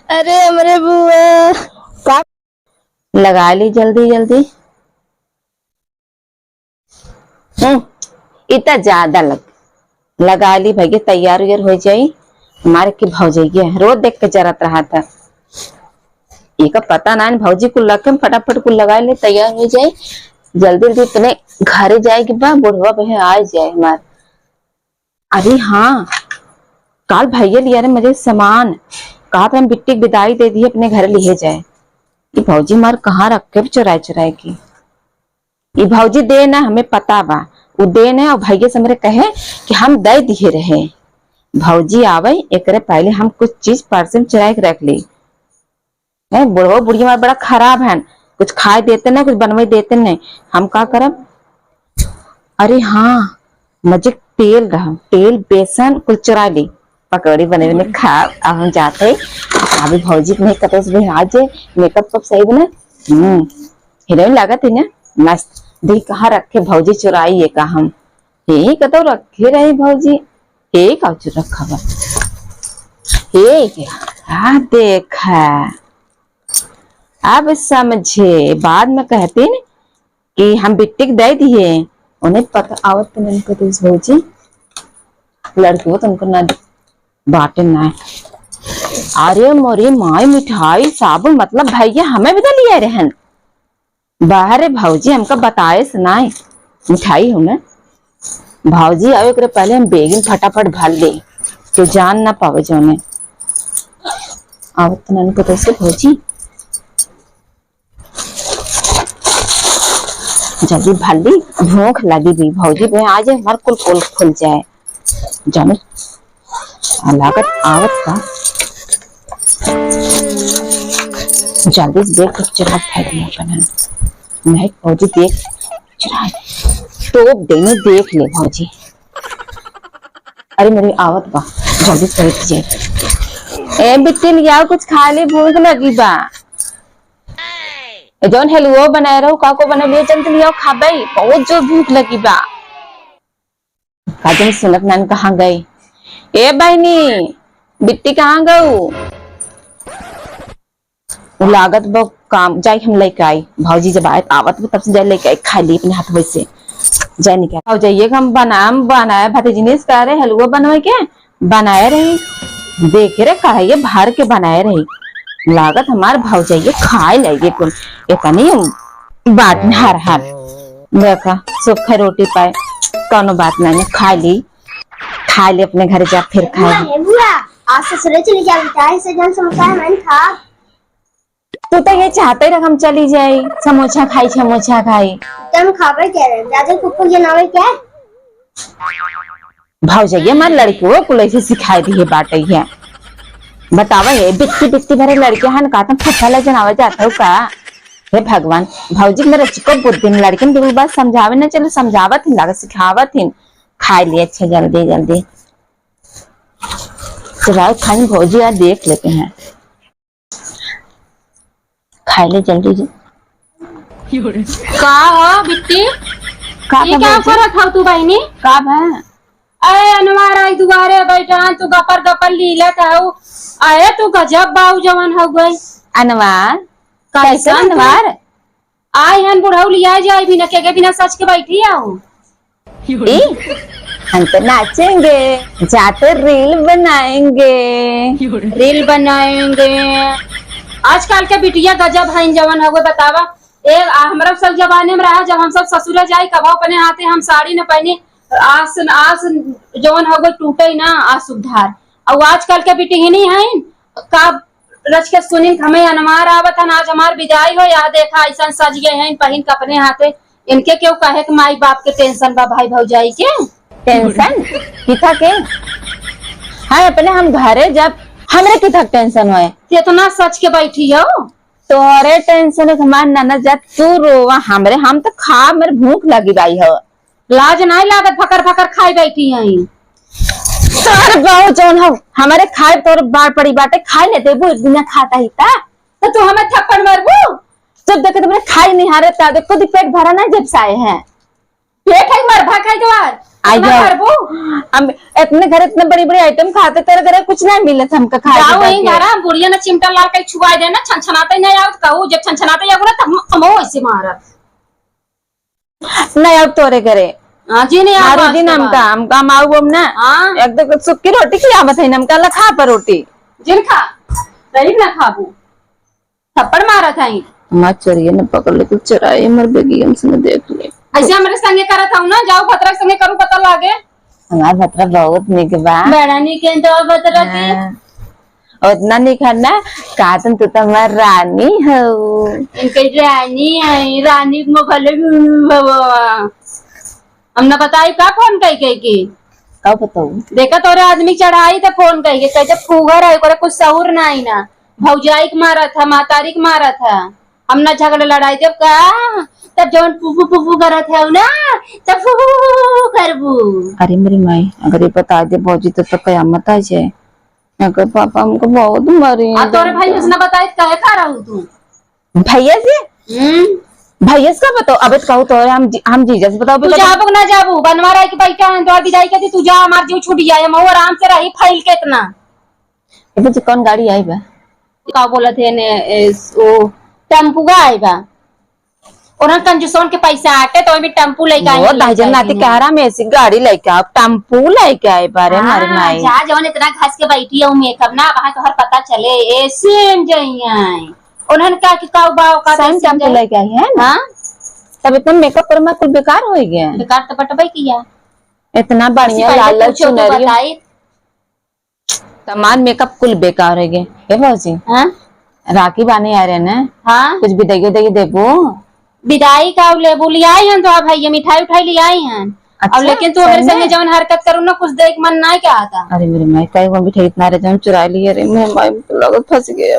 अरे हमरे बुआ का लगा ली जल्दी जल्दी। इतना ज्यादा लगा ली भैया, तैयार उयार हो जाई। हमारे की भौजैया रोज देख के जरत रहा था। एक पता ना भौजी को लग के फटाफट को लगा ले, तैयार हो जाए जल्दी जल्दी अपने घर जाएगी बा, बुढ़वा बहन आ जाए हमारे। अरे हाँ, काल भैया लिया रे मुझे सामान, कहा था हम बिट्टी की विदाई दे दी अपने घर लिए जाए। ये भौजी मार कहाँ रख के चुराए चुराए की। ये भौजी दे ना हमें पता बा, वो दे ना और भैया से मेरे कहे कि हम दे दिए रहे। भौजी आवे एक पहले हम कुछ चीज पर्स में चुरा के रख ली है। बुढ़वा बुढ़िया मार बड़ा खराब है, कुछ खाए देते ना, कुछ बनवाई देते नहीं। हम का करब। अरे हाँ, मुझे तेल रहा, तेल बेसन कुल चुरा ली, पकौड़ी बने में खा। अब हम जाते अभी भौजी नहीं कतो से आज मेकअप सब सही बने। हीरोइन लागत है ना मस्त। देख कहाँ रखे भौजी चुराई है का हम हे कतो रखे रहे भौजी। हे काचू रखा बा हे क्या देखा। अब समझे, बाद में कहते न कि हम बिट्टी दे दिए, उन्हें पता आवत तो नहीं कहते भौजी लड़की हो तो उनको ना बाटे ना। अरे मोरी माई मिठाई साबुन मतलब भैया हमें भी तो लिया रहन बाहर भौजी हमका बताए सुनाए मिठाई हो ना। भौजी आवे करे पहले हम बेगिन फटाफट भर ले तो जान ना पावे जोने आवत तो नहीं कहते से भौजी जल्दी भर ली, भूख लगी भी भौजी पे आज हमार कुल कुल खुल जाए जाने लागत आवत का। जल्दी से देख चुरा फेंक दिया अपन मैं भौजी देख चुरा तो देने देख ले भौजी। अरे मेरी आवत बा जल्दी से बैठ जाए। ए बिट्टी लिया कुछ खा ले, भूख लगी बा। जौन हलवा बनाए रहो काको बना लियो जल्दी लियो खाबे, बहुत जो भूख लगी बा। काजन सुनत नान कहाँ गई। ए बहनी बिट्टी कहाँ गऊ। लागत बो काम जाए हम लेके आई। भौजी जब आए आवत तब से जाए लेके आई, खा ली अपने हाथ से जाए निकल हो जाइए। हम बनाया भतीजी ने कह रहे हलवा बनवा के बनाए रही, देखे रे कढ़ाइये भर के बनाए रही। लागत हमार भौजाइये खाए लगे कुल इतनी बात हर हर देखा सूखा रोटी पाए कोनो बात नहीं खा ली अपने घर जा फिर खाए। आज ससुरे चली जा बेटा से जन समोसा है मैंने खा। तू तो ये चाहते रख हम चली जाए समोसा खाई तुम खावे क्या रे दादा कुकुर जनावे क्या भौजाइये हमार लड़की वो कुल ऐसे सिखाई दी है बाटे है। बतावा ये बिट्टी बिट्टी भरे लड़के हन का तुम फुफा जनावा जाता हो का। हे भगवान भौजी मेरे चिको बुद्धि में लड़के बिल्कुल बात समझावे ना, चलो समझावत ही लगा सिखावत ही खाए लिए अच्छा जल्दी जल्दी चलाओ खाई भौजी यार देख लेते हैं खाए ले जल्दी जी। का हो बिट्टी ये क्या करत हव तू बहनी का भा अरे अनवार आई दुआरे बैठा तू गपर गपर लीलत हव। अरे तू गजब बाऊ जवन हो गई। अनवार कैसे अनवार आई हन बुढ़ऊ लिया जाए बिना के बिना सच के बैठी आओ। हम तो नाचेंगे जाते रील बनाएंगे। आजकल के बिटिया गजब है जवन हो बतावा। एक हमरा सब जमाने में रहा जब हम सब ससुर जाए कब अपने हाथे हम साड़ी न पहने आस जवन हो टूटे ना आ सुधार। और आजकल के बिटी नहीं है का रच के सुनी हमें अनमार आवत है आज हमार विदाई हो या देखा ऐसा सज गए हैं पहन के अपने हाथे। इनके क्यों कहे कि माई बाप के टेंशन बा भाई भौजाई के टेंशन किथा के हाँ अपने हम घरे जब हमरे किथा टेंशन होए इतना सच के बैठी हो तोरे टेंशन हमार ननद जब तू रोवा हमरे हम तो खा मेरे भूख लगी बाई हो। लाज नहीं लागत फकर फकर खाई बैठी है सर बहु जौन हो हमारे खाए तोर बार पड़ी बाटे खाई ले देबू बिना खाता ही ता तो तू हमें थप्पड़ मारबू जब देखे तुमने खाई नहीं हारे ता देखो दी पेट भरा ना जब साए हैं पेट है मर भा खाई द्वार आ ना जाओ करबो हम इतने घर इतने बड़ी बड़ी आइटम खाते तेरे घर कुछ नहीं मिलत हमका खाए जाओ के वही जाके। घर बुढ़िया ना चिमटा लाल के छुआ दे ना छनछनाते नहीं आवत कहू जब छनछनाते आगो ना तब हम ऐसे मारत नहीं अब तोरे घरे हां जी नहीं मारू आवत दिन हमका हम आऊ हम ना हां एकदम सुक्की रोटी खिलावत है हमका लखा पर रोटी जिन खा सही ना खाबू थप्पड़ मारत है मत चोरिए न पकड़ ले कुछ चुराए मर बेगी हमसे देख ले ऐसे हमारे संगे करत हूं ना जाओ भतरा के संगे करू पता लागे हमार भतरा बहुत निक बा बेड़ानी के तो भतरा के और इतना नहीं खाना कातन तू तो हमार रानी हो इनके रानी है रानी में भले हमने बताई का फोन कई कई की कब बताऊ देखा तोरे आदमी चढ़ाई तो फोन कई के कहते फूगर है करे कुछ सहूर ना आई ना भौजाई के मारा था मातारी के मारा था हम ना झगड़े लड़ाई जब का तब जवन पुपू पुपू करत है ना तब फू करबू अरे मेरी माई अगर ये बता दे भौजी तो कयामत आ जाए अगर पापा हमको बहुत मरी आ तोरे भाई उसने बताई कहे खा रहू तू भैया से भैया से का बताओ अब कहू तो हम जीजा से बताओ तू जाबू ना जाबू बनवा रहा कि बैठा है तो विदाई कहती तू जा हमार जीव छूट जाए मैं आराम से रही फाइल के इतना ये कौन गाड़ी आई बा का बोला थे ने ओ टेम्पू का आई बा और कंजूसों के पैसा आटे तो भी टेम्पू लेके आई वो दाजन नाती कह रहा मैं ऐसी गाड़ी लेके आप टेम्पू लेके आए बारे हमारे माई जा जवन इतना घास के बैठी है मेकअप ना वहां तो हर पता चले ऐसे जाइए उन्होंने कहा कि काऊ बाव का सेम टेम्पू लेके आई है ना हां तब इतना मेकअप पर मैं कुल बेकार हो गया बेकार तो बटबई किया इतना बढ़िया लाल लाल चुनरी बताई तमाम मेकअप कुल बेकार हो गए हे भौजी हां राखी बाने आ रहे ना हां कुछ भी देगी देबो विदाई का ले बोली आई हैं तो आप भैया मिठाई उठाई ले आई हैं अच्छा, अब लेकिन तू मेरे संगे जवन हरकत करू ना कुछ देख मन ना क्या आता अरे मेरे माई कई वो मिठाई इतना रहे हम चुरा लिए अरे मेरे माई लगत फंस गए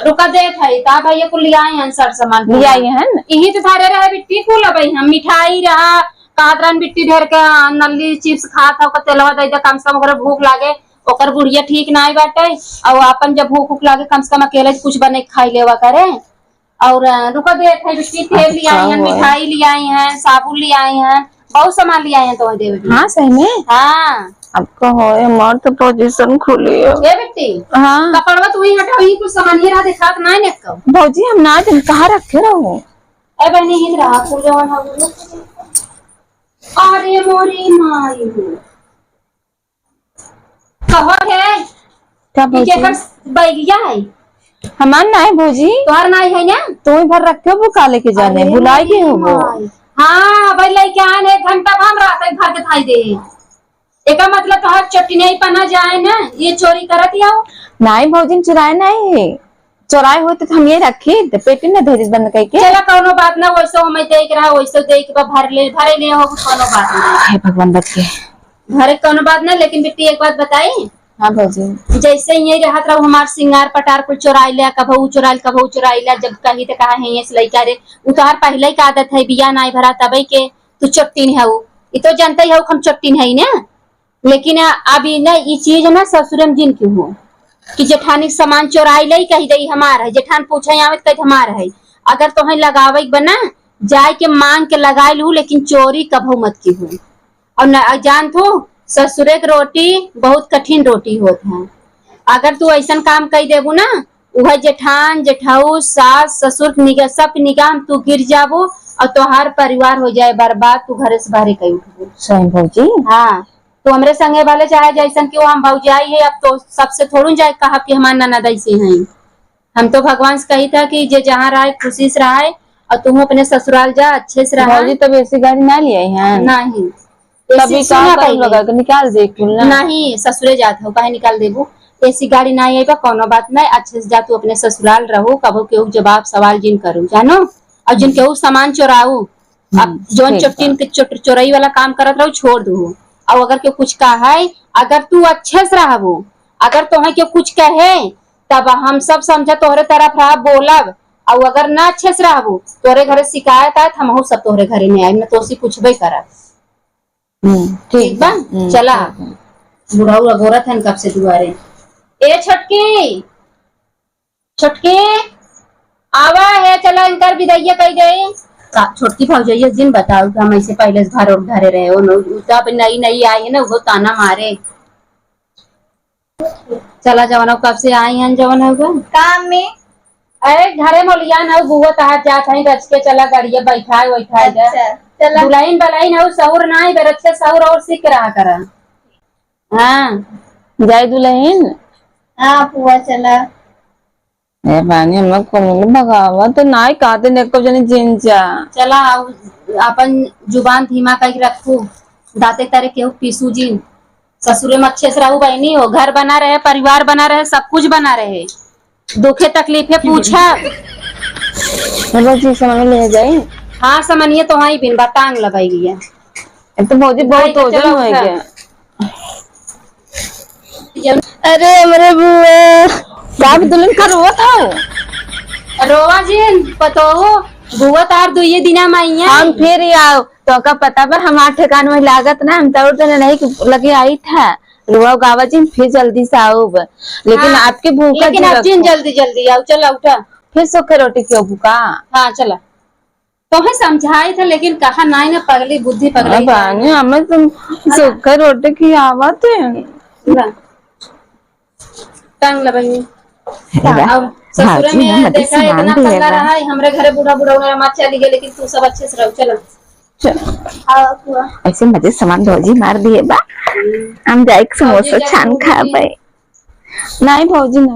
रुका देख है ता भैया को ले आई हैं सर सामान ले आई है ना यही तो थारे रहे बिट्टी फूल अबई हम मिठाई रहा कादरन बिट्टी ढेर के नल्ली चिप्स खात हो के तेलवा दे दे कम से कम ओकरा भूख लागे ओकर बुढ़िया ठीक ना आई बाटे और अपन जब भूख लागे कम से कम अकेले कुछ बने खाई लेवा करे और रुको देख है बिस्किट तेल ले आई हैं मिठाई ले आई हैं साबुन ले आई हैं बहुत सामान ले आए हैं तो देव हाँ सही में हाँ अब कहो हमार तो पोजीशन खुली है ये बेटी हाँ कपड़वा तू ही हटाओ ही कुछ सामान ही रहा दिखा ना ने को भौजी हम ना दिन कहाँ रखे रहो ए बहनी ही रहा तू जवन हो अरे मोरी माई कहो है क्या कि भौजी कर बैगिया है हमार ना है भौजी तोहर नाई है ना तुम ही भर रखे हो वो काले के जाने भुलाई के हो वो हाँ भाई लेके आने 1 घंटा हम रहा था घर के थाई दे एका मतलब तो हर चट्टी नहीं पना जाए ना ये चोरी करत आओ नहीं भौजी चुराए नहीं चुराए होते तो हम ये रखे तो पेटी में धोरी बंद करके चला कोनो बात ना वैसे हम देख रहा वैसे देख भरे ले हो कोनो बात नहीं हे भगवान बच के भरे कोनो बात ना लेकिन बेटी एक बात बताई हाँ भौजी जैसे ये रहत रहो हमार सिंगार पटार कुल चोराई लिया कभू चोराई लिया जब कहीं तो कहा है ये लड़का रे उतार पहले की आदत है बिया नहीं भरा तबे के तू चट्टीन है ये तो जानते ही हो हम चट्टीन है ना लेकिन अभी ना ये चीज ना ससुरम जिन की हो कि जेठानी सामान चोराई ले कही दई हमार है जेठान पूछे आवत कही हमार है अगर तो है लगावे बना जाए के मांग के लगाए लू लेकिन चोरी कभू मत की हो और जान थो ससुरे की रोटी बहुत कठिन रोटी होत है अगर तू ऐसा काम कही देबू ना वह जेठान जेठाऊ सास ससुर निगाह सब निगाह तू गिर जाबू और तोहार परिवार हो जाए बर्बाद तू घर से बाहर कहीं उठबू सही भौजी हाँ तो हमरे संगे वाले चाहे जैसन कि वो हम भौजाई है अब तो सबसे थोड़ू जाए कहा कि हमारे ननद ऐसे हैं हम तो भगवान से कही था कि जे जहाँ रहे खुशी से रहे और तुम अपने ससुराल जा अच्छे से रहा भौजी तब ऐसी गाड़ी ना ले आई हैं नहीं तभी काम लगा के निकाल दे कुल ना नहीं ससुरे जात हो कहे निकाल देबू ऐसी गाड़ी ना आई कोनो बात नहीं अच्छे से जा तू अपने ससुराल रहो कबो केहू जवाब सवाल जिन करू जानो और जिन केहू सामान चोराऊ अब जोन चट्टीन के चोरई वाला काम करत रहो छोड़ दू और अगर के कुछ कहा है अगर तू अच्छे से रहबो अगर तुम्हें के कुछ कहे तब हम सब समझे तोहरे तरफ रहा बोलब और अगर ना अच्छे से रहबो तोरे घरे शिकायत आए हम सब तोहरे घरे में आए न तो पूछबे करब ठीक बा चला बुढ़ाऊ अगोरत है कब से दुआरे ए छटकी छटकी आवा है चला इनकर विदैया कही दे छोटकी भौजाइया जिन बताओ कि हम ऐसे पहले से घर और घरे रहे हो तब नई नई आई है ना वो ताना मारे। चला जवन हो, कब से आई हैं जवन होगा काम में। अरे घरे मोलिया ना बुआ तहार जात है रच के चला गाड़िया बैठाए बैठाए जा अच्छा चला। दुलाइन बलाइन हो सहूर ना है अच्छे सहूर और सीख रहा करा। हाँ जाए दुल्हन। हाँ पुआ चला। ए बानी हम को मिल भगावा तो नाई काते ने को जने जिंजा। चला अपन जुबान धीमा करके रखू दाते तारे केहू पीसू जी ससुरे में अच्छे से रहू बहनी हो घर बना रहे परिवार बना रहे सब कुछ बना रहे दुखे तकलीफे पूछा। चलो जी समझ ले जाए। हाँ समनिए तो वही बिन बतांग लगाई गया तो भौजी बहुत हो चलो गया उठा। अरे मेरे बुआ बाप दुल्हन का रोवा था रोवा जी पतो बुआ तार दुए दिना माइया हम फिर आओ तो का पता पर हमारे ठिकान में लागत ना हम तो नहीं लगे आई था रुआ गावा जी फिर जल्दी से आओ लेकिन हाँ, आपके भूखा लेकिन आप जिन जल्दी जल्दी आओ चला उठा फिर सूखे रोटी क्यों भूखा। हाँ चला तुम्हें समझाई था लेकिन कहा नहीं ना पगली बुद्धि पगली बानी हमें तुम सूखे रोटी की आवत है टांग लबई अब ससुरे में देखा इतना पंगा रहा है हमरे घरे बूढ़ा बूढ़ा माँ चली गई लेकिन तू सब अच्छे से रहो चलो आओ पुआ। ऐसे मजे सामान भौजी मार दिए बा हम जाए समोसा छान खा पाए नहीं भौजी ना